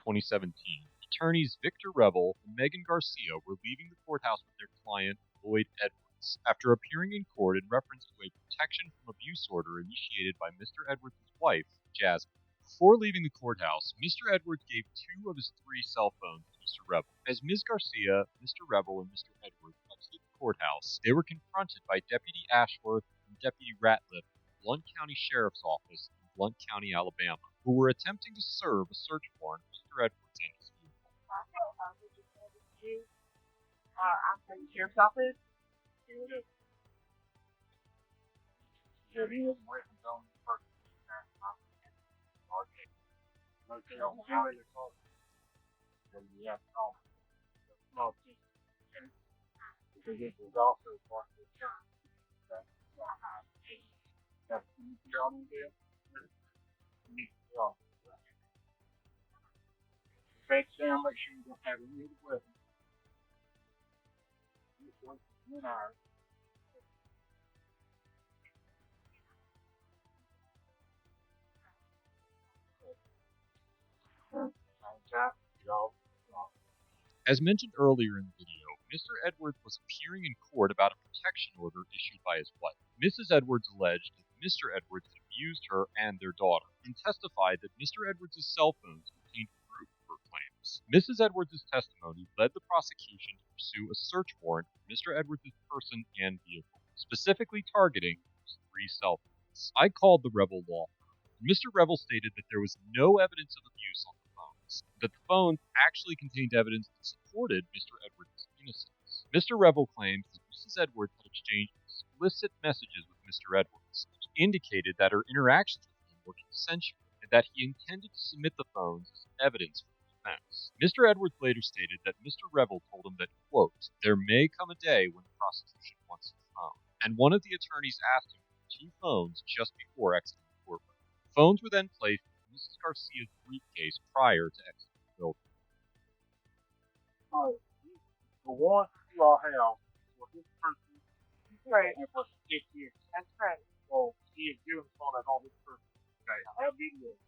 2017, attorneys Victor Revel and Megan Garcia were leaving the courthouse with their client, Lloyd Edwards, after appearing in court in reference to a protection from abuse order initiated by Mr. Edwards' wife, Jasmine. Before leaving the courthouse, Mr. Edwards gave 2 of his 3 cell phones to Mr. Revel. As Ms. Garcia, Mr. Revel, and Mr. Edwards exited the courthouse, they were confronted by Deputy Ashworth and Deputy Ratliff of the Blount County Sheriff's Office in Blount County, Alabama, who were attempting to serve a search warrant for Mr. Edwards and his vehicle. I'm from the sheriff's office. Face down, make sure you don't have any weapons. As mentioned earlier in the video, Mr. Edwards was appearing in court about a protection order issued by his wife. Mrs. Edwards alleged that Mr. Edwards had abused her and their daughter, and testified that Mr. Edwards' cell phones contained proof of her claims. Mrs. Edwards' testimony led the prosecution to pursue a search warrant for Mr. Edwards' person and vehicle, specifically targeting his 3 cell phones. I called the Revel law firm. Mr. Revel stated that there was no evidence of abuse on the phones, that the phones actually contained evidence that supported Mr. Edwards' innocence. Mr. Revel claims that Mrs. Edwards had exchanged explicit messages with Mr. Edwards, which indicated that her interactions with him were consensual, and that he intended to submit the phones as evidence for the defense. Mr. Edwards later stated that Mr. Revel told him that, quote, there may come a day when the prosecution wants the phone, and one of the attorneys asked him for 2 phones just before exiting the courtroom. The phones were then placed in Mrs. Garcia's briefcase prior to exiting the building. The warrant you all have for this person, Right. and for 6 years. That's right. So he is given phone that all this person. Okay. I did it.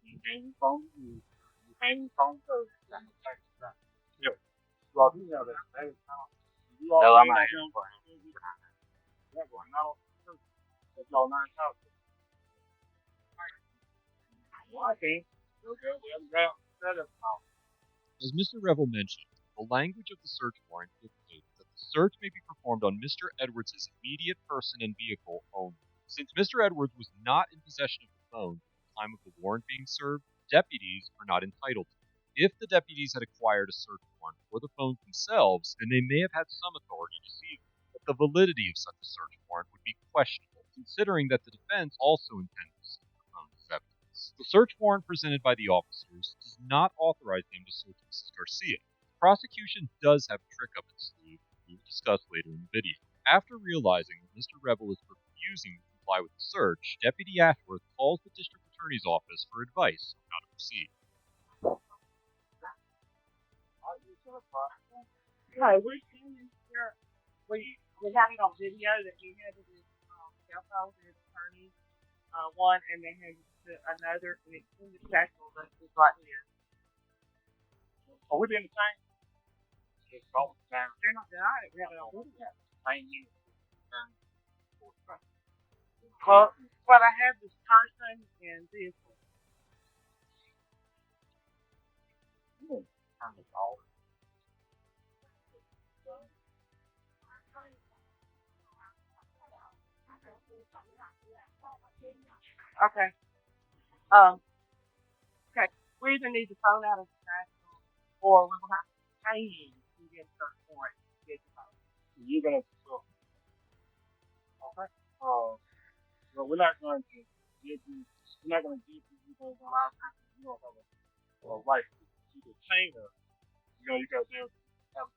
You hang phone, you hang phone first. Yep. Well, you know that. You all No, I'm pay not that here young for person. That one, not on the person. That's y'all 9,000. Well, I can't. Okay, well, that is As Mr. Revel mentioned, the language of the search warrant dictates that the search may be performed on Mr. Edwards' immediate person and vehicle only. Since Mr. Edwards was not in possession of the phone at the time of the warrant being served, deputies are not entitled to it. If the deputies had acquired a search warrant for the phones themselves, then they may have had some authority to seize them, but the validity of such a search warrant would be questionable, considering that the defense also intended to seize the phones as evidence. The search warrant presented by the officers does not authorize them to search Mrs. Garcia. The prosecution does have a trick up its sleeve, which we will discuss later in the video. After realizing that Mr. Revel is refusing to comply with the search, Deputy Ashworth calls the district attorney's office for advice on how to proceed. Right. We had it on video that he had his cell phone to his attorney, one, and then another, and it's in the schedule that is right here. Are we being the same? It's all the same. They're not denying it. We have it on video. Same year. Well, but I have this person and vehicle. Okay. Okay. We either need the phone out of the national, or we will have to pay you to get a search warrant to get the phone. You're gonna. Okay. Well, we're not going to give you. We're not going to give you those last time. You don't have a right to detain her. You guys have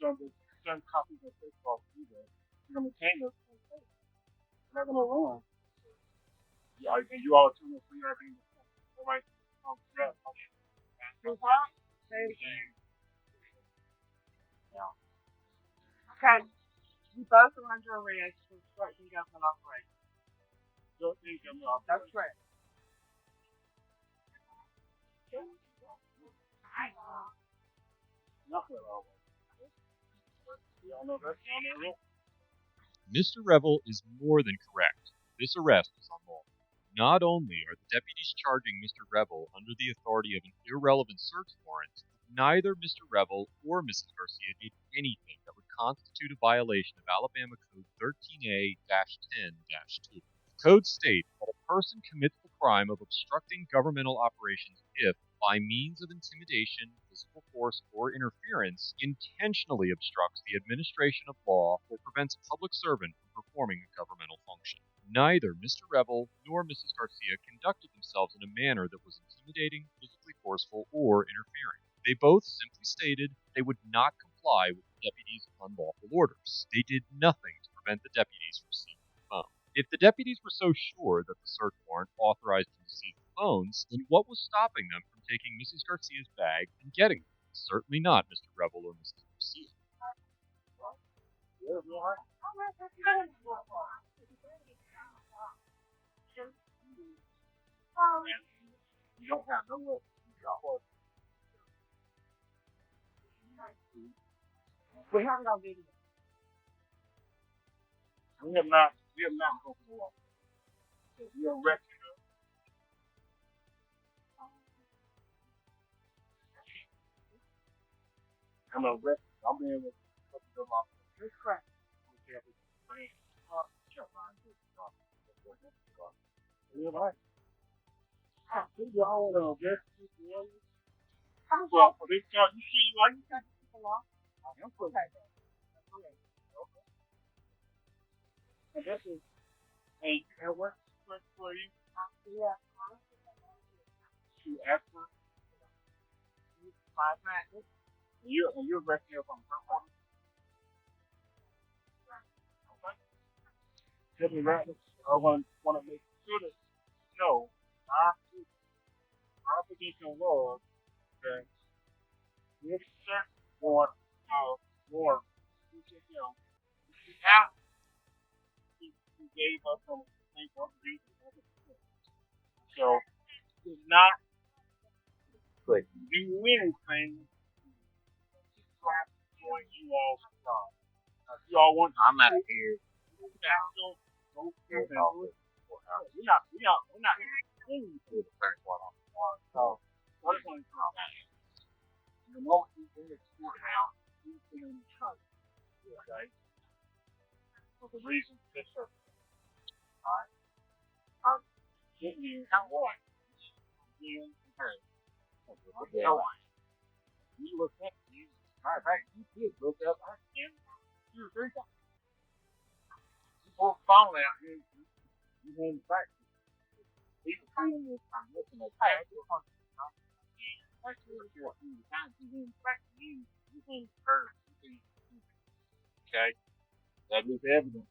some copies of this law to do that. You're going to detain her. We're not going to run. Yeah, and you all tell us we are being right. Yeah. Okay. You both are under arrest for obstructing government operation. That's correct. Mr. Revel is more than correct. This arrest was unlawful. Not only are the deputies charging Mr. Revel under the authority of an irrelevant search warrant, neither Mr. Revel or Mrs. Garcia did anything that would constitute a violation of Alabama Code 13A-10-2. The code states that a person commits the crime of obstructing governmental operations if, by means of intimidation, physical force, or interference, intentionally obstructs the administration of law or prevents a public servant from performing a governmental function. Neither Mr. Revel nor Mrs. Garcia conducted themselves in a manner that was intimidating, physically forceful, or interfering. They both simply stated they would not comply with the deputies' unlawful orders. They did nothing to prevent the deputies from seizing the phone. If the deputies were so sure that the search warrant authorized them to seize the phones, then what was stopping them from taking Mrs. Garcia's bag and getting them? Certainly not Mr. Revel or Mrs. Garcia. You don't have no way. We have it on video. We have not gone to the wall. We are arrested. I'm arrested. I'm being arrested. This crap. You're right. You all arrested. Well, for this job, you see why you got people off? I'm putting that down. And this is a what for you? Yeah. To after 5 minutes. You're arrested here from her home. Tell me right. I want to make sure that you know our position was that this search warrant he gave us some so did not do anything for you all stop. You all want I'm out of here. We're not so what is going on? The moment you go to the courthouse, you can touch. Okay? For the reason this is alright. You look up you. Matter of fact, you did look up I can. You were 3 times. You pulled the phone out here. You went back. He was trying to I'm looking at that. Okay, that is evidence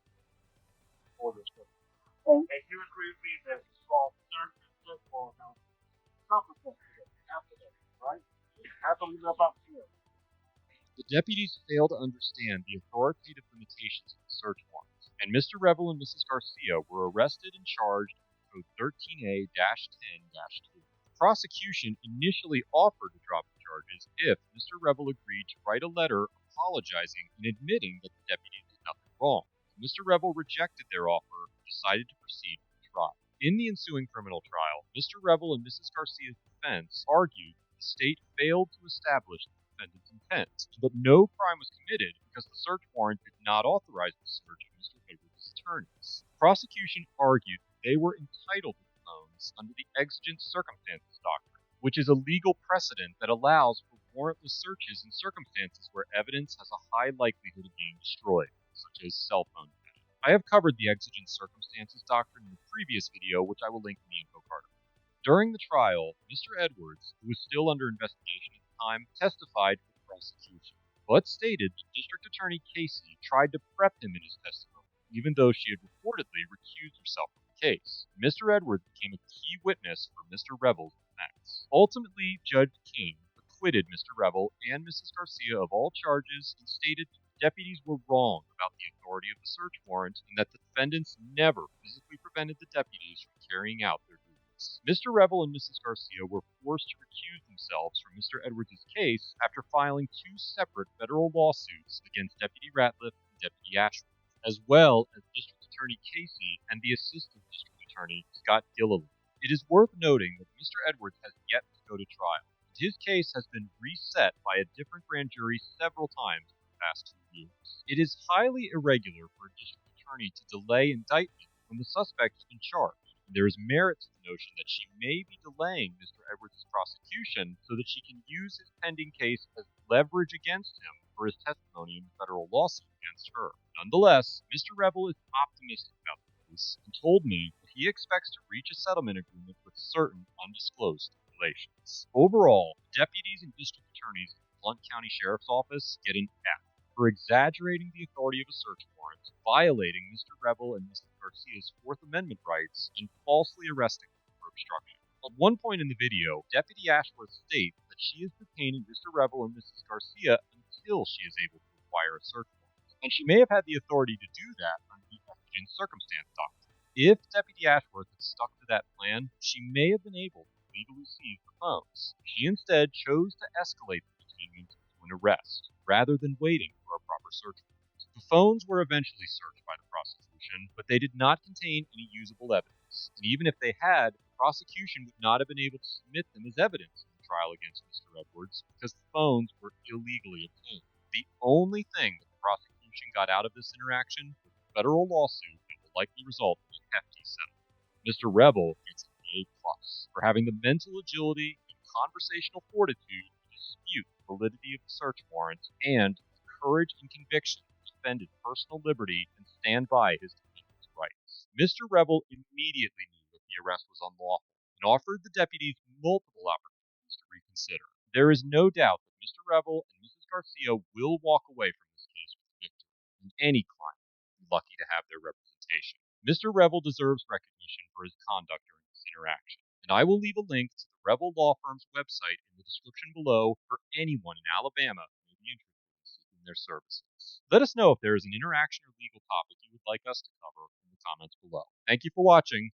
for this stuff. And you agree with me that it's called search and football now. After that, right? How come you know about here? The deputies failed to understand the authoritative limitations of the search warrant, and Mr. Revel and Mrs. Garcia were arrested and charged with Code 13A-10-2. The prosecution initially offered to drop the charges if Mr. Revel agreed to write a letter apologizing and admitting that the deputies did nothing wrong. Mr. Revel rejected their offer and decided to proceed with the trial. In the ensuing criminal trial, Mr. Revel and Mrs. Garcia's defense argued that the state failed to establish the defendant's intent, but no crime was committed because the search warrant did not authorize the search of Mr. Edwards' attorneys. The prosecution argued that they were entitled to the phones under the exigent circumstances doctrine, which is a legal precedent that allows for warrantless searches in circumstances where evidence has a high likelihood of being destroyed, such as cell phone data. I have covered the exigent circumstances doctrine in the previous video, which I will link in the info card. During the trial, Mr. Edwards, who was still under investigation at the time, testified for the prosecution, but stated that District Attorney Casey tried to prep him in his testimony, even though she had reportedly recused herself from the case. Mr. Edwards became a key witness for Mr. Revel's defense. Ultimately, Judge King acquitted Mr. Revel and Mrs. Garcia of all charges and stated that the deputies were wrong about the authority of the search warrant and that the defendants never physically prevented the deputies from carrying out their duty. Edwards. Mr. Revel and Mrs. Garcia were forced to recuse themselves from Mr. Edwards' case after filing 2 separate federal lawsuits against Deputy Ratliff and Deputy Ashford, as well as District Attorney Casey and the Assistant District Attorney Scott Gilliland. It is worth noting that Mr. Edwards has yet to go to trial. His case has been reset by a different grand jury several times in the past 2 years. It is highly irregular for a district attorney to delay indictment when the suspect has been charged. There is merit to the notion that she may be delaying Mr. Edwards' prosecution so that she can use his pending case as leverage against him for his testimony in the federal lawsuit against her. Nonetheless, Mr. Revel is optimistic about the case and told me that he expects to reach a settlement agreement with certain undisclosed stipulations. Overall, deputies and district attorneys at the Blount County Sheriff's Office get an F for exaggerating the authority of a search warrant, violating Mr. Revel and Mrs. Garcia's Fourth Amendment rights, and falsely arresting them for obstruction. At one point in the video, Deputy Ashworth states that she is detaining Mr. Revel and Mrs. Garcia until she is able to acquire a search warrant, and she may have had the authority to do that under the exigent circumstance doctrine. If Deputy Ashworth had stuck to that plan, she may have been able to legally seize the phones. She instead chose to escalate the detainment to an arrest, rather than waiting for a proper search warrant. The phones were eventually searched by the prosecution, but they did not contain any usable evidence, and even if they had, the prosecution would not have been able to submit them as evidence in the trial against Mr. Edwards because the phones were illegally obtained. The only thing that the prosecution got out of this interaction was a federal lawsuit that will likely result in a hefty settlement. Mr. Revel gets an A+ for having the mental agility and conversational fortitude to dispute the validity of the search warrant and the courage and conviction to defend his personal liberty and stand by his defendant's rights. Mr. Revel immediately knew that the arrest was unlawful and offered the deputies multiple opportunities to reconsider. There is no doubt that Mr. Revel and Mrs. Garcia will walk away from this case with victory, and any client will be lucky to have their representation. Mr. Revel deserves recognition for his conduct during this interaction, and I will leave a link to the Revel Law Firm's website in the description below for anyone in Alabama who may be interested in seeking their services. Let us know if there is an interaction or legal topic you would like us to cover in the comments below. Thank you for watching.